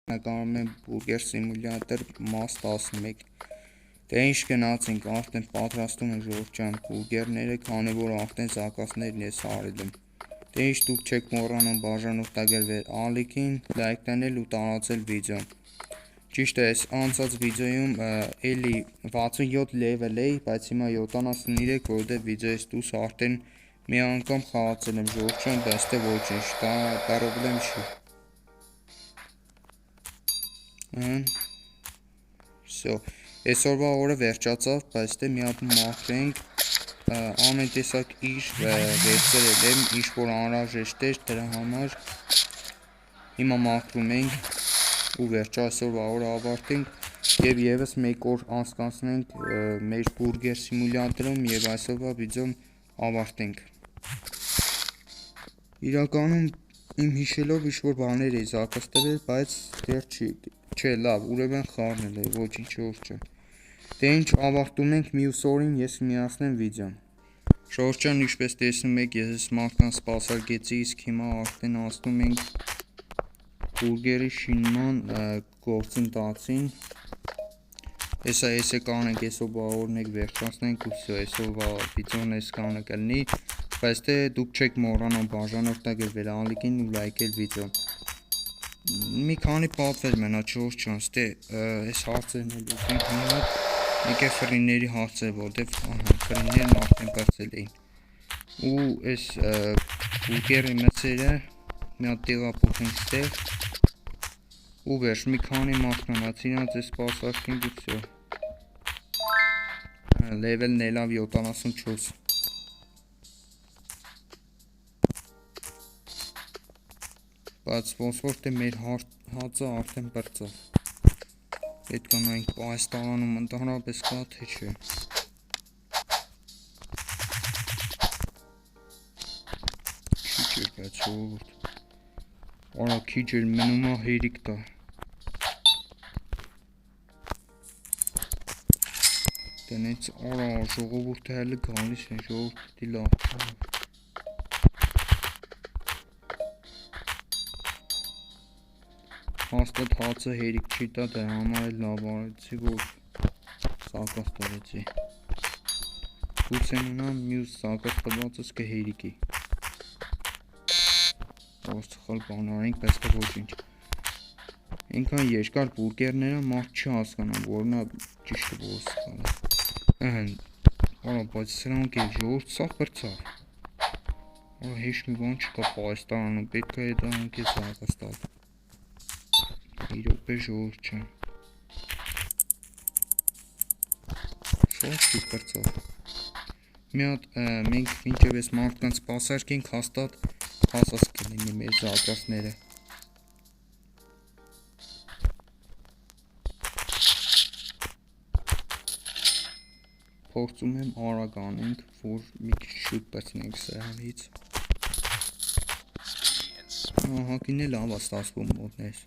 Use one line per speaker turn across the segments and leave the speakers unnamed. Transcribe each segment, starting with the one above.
Նկարում եմ բուրգեր սիմուլյատոր մաս 11 Դե ինչ գնացինք, արդեն պատրաստում են ժողովրդյան բուրգերները, քանի որ արդեն զակասներն ես արել եմ Դե ինչ դուք չեք մոռանում բաժան օգտագործել ալիքին, լայք տանել ու տարածել վիդեոն Ճիշտ է, այս անցած վիդեոյում էլի 67 level էի, բայց հիմա 73, որովհետև վիդեոյից դուրս արդեն մի անգամ խաղացել եմ ժողովրդյան, բայց թե ոչինչ, դա պրոբլեմ չի Всё, այսօրվա օրը վերջացավ, բայց թե մի հատ մաքրենք, ամեն տեսակ իր վերցրել եմ, ինչ որ անհրաժեշտ էր դրա համար, հիմա մաքրում ենք ու վերջը այսօրվա օրը ավարտենք և ևս մեկ օր անցկացնենք մեր բուրգեր սիմուլյատորում և այսօրվա վիդեոն ավարտենք Իրականում իմ հիշելով ինչ-որ բաներ էի զակաց տվել, բայց դեռ չէ լավ, ուրեմն խառնել է, ոչինչ ժողովրդյան Դե ինչ ավարտում ենք մյուս օրին ես կմիացնեմ վիդեոն Ժողովրդյան ինչպես տեսնում եք, ես մարդկանց սպասարկեցի, իսկ հիմա արդեն անցնում ենք բուրգերի շինման գործընթացին Ես կանենք այսօրվա օրն եք վերջացնենք ու всё, այսօրվա վիդեոն այսքանը կլինի Բայց թե դուք չեք մոռանում բաժան օգտագործել ալիքին ու լայքել վիդեոն Մի քանի պատվեր մնաց ժողովրդյան, ստե այս հարցերն էլ ուզենք մի հատ Եկե ֆրիների հարցեր, որովհետև ֆրիներն արդեն կրծել էին Ու այս բուրգերի մսերը մի հատ տեղափոխենք ստեղ ու վերջ, մի քանի մաքրանաց, իրանց ես սպասարկենք ու всё Լևելն էլավ 74 Բայց ոնց որ թե մեր հացը արդեն պրծավ Պետք է նայենք այս տարանում ընդհանրապես կա թե չէ Քիչ էր բայց ժողովուրդ Արա քիչ էր մնում է հերիք տա Տնից արա ժողովուրդը հələ գալիս են ժողովուրդի լավ Հաստատ հացը հերիք չի տա, դրա համար էլ լավ արեցի, որ զակաց տվեցի Գուցե մնա մյուս զակաց տվածս կհերիքի Որ սխալ բան արենք, բայց թե ոչինչ Ինքան երկար բուրգերները մարդ չի հասկանա, որն է ճիշտը, որ սխալը Արա, բայց սրանք էլ ժողովուրդ սաղ պրծավ Արա, հեշտ մի բան չկա այս տարանում, պետք է դա ընկես զակաց տալ Մի րոպե ժողովուրդ Շատ քիչ պրծավ Մի հատ մենք մինչև այս մարդկանց սպասարկենք հաստատ հասած կլինի մեր զակացները Փորձում եմ արագ անենք, որ մի քիչ շուտ պրծնենք սրանից Հակին է լավ է ստացվում մոտներս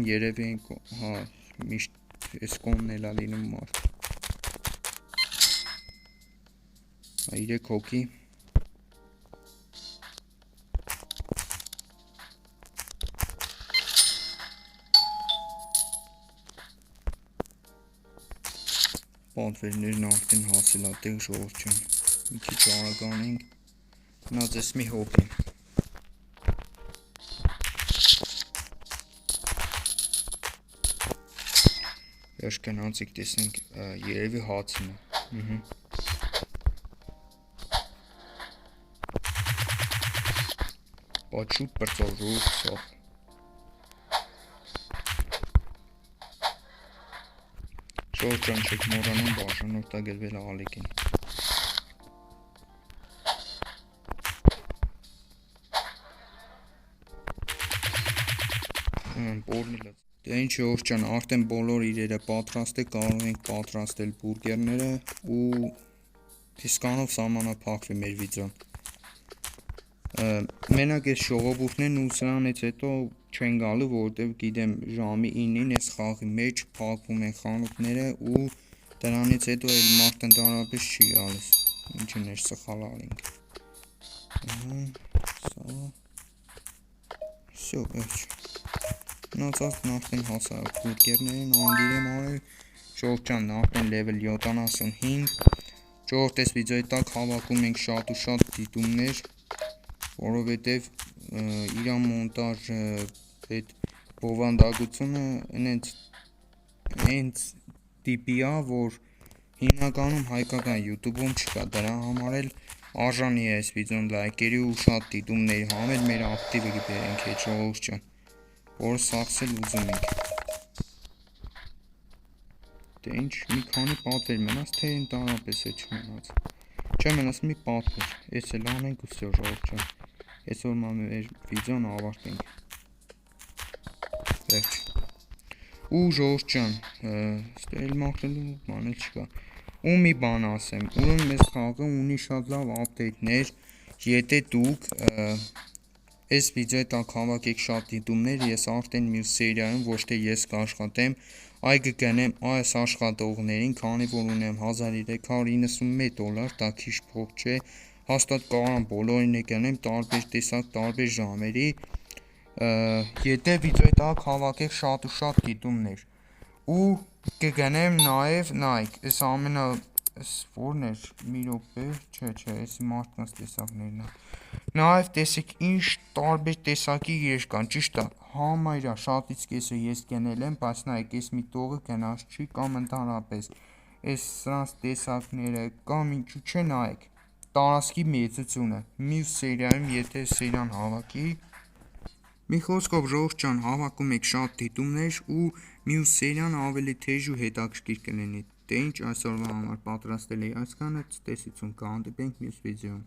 Երևի ենք, միշտ ես կոնն էլ ալինում մարդ 3 հոգի Պատվերներն արդեն հասել ատեղ ժողովրդյան Մի քիչ արագ անենք Մնաց ես մի հոգի Վերջ գնացիք տեսնենք երևի հացին է Բայց շուտ պրծավ ժողովուրդ սաղ Ժողովրդյան չեք մոռանում բաժան օգտագործել ալիքին Դե ինչ ժողովրդյան, արդեն բոլոր իրերը պատրաստ է, կարող ենք պատրաստել բուրգերները ու իսկանով սահմանափակվի մեր վիդեոն Մենակ այս ժողովուրդներն ու սրանից հետո չեն գալու, որովհետև գիտեմ ժամի 9-ին այս խաղի մեջ փակվում են խանութները ու դրանից հետո էլ մարդ ընդհանրապես չի գալիս Ինչն էր սխալ արինք Սա Всё, վերջ։ Մնացածն արդեն հասարակ բուրգերներն անգիր եմ արել։ Ժողովրդյան արդեն level 75։ Ժողովուրդ, այս վիդեոյի տակ հավաքում ենք շատ ու շատ դիտումներ, որովհետև իր մոնտաժը այդ բովանդակությունը հենց տիպի է, որ հիմնականում հայկական YouTube-ում չկա, դրա համար էլ արժանի է այս վիդեոն լայքերի ու շատ դիտումների համար մեր ակտիվը բերենք այդ ժողովուրդ ջան, որը սախսել ուզում ենք։ Դե ինչ, մի քանի պատվեր մնաց, թե ընդհանրապես է չմնաց։ Չէ, մնաց մի պատվեր, այս էլ անենք ու всё ժողովուրդ ջան։ Այսօր մեր վիդեոն ավարտենք։ Վերջ։ Ու ժողովուրդ ջան, ստել մաքրելու բան էլ չկա։ Ու մի բան ասեմ, ուրեմն մեզ խաղը ունի շատ լավ update-ներ, եթե դուք այս վիդեոյի տակ հավաքեք շատ դիտումներ, ես արդեն մյուս սերիայում ոչ թե ես կաշխատեմ, այլ կգնեմ այս աշխատողներին, քանի որ ունեմ $1391, դա քիչ փող չէ, հաստատ կարամ բոլորին գնեմ տարբեր տեսակ, տարբեր ժամերի, եթե վիդեոյի տակ հավաքեք շատ ու շատ դիտումներ, ու կգնեմ նաև, նայեք, այս ամենը, որն էր, մի րոպե, չէ, այս մարդկանց տեսակներն է, նաև տեսեք ինչ տարբեր տեսակի իրեր կան, ճիշտ է, համարյա շատից կեսը ես գնել եմ, բայց նայեք, այս մի տողը գնաց չի, կամ ընդհանրապես, այս սրանց տեսակները, կամ ինչու չէ, նայեք, տարածքի մեծությունը, մյուս սերիայում, եթե սերիան հավաքի, մի խոսքով ժողովուրդ ջան, հավաքում եք շատ դիտումներ ու մյուս սերիան ավելի թեժ ու հետաքրքիր կլինի։ Դե ինչ, այսօրվա համար պատրաստել էի այսքանը, ցտեսություն, կհանդիպենք մյուս վիդեոում։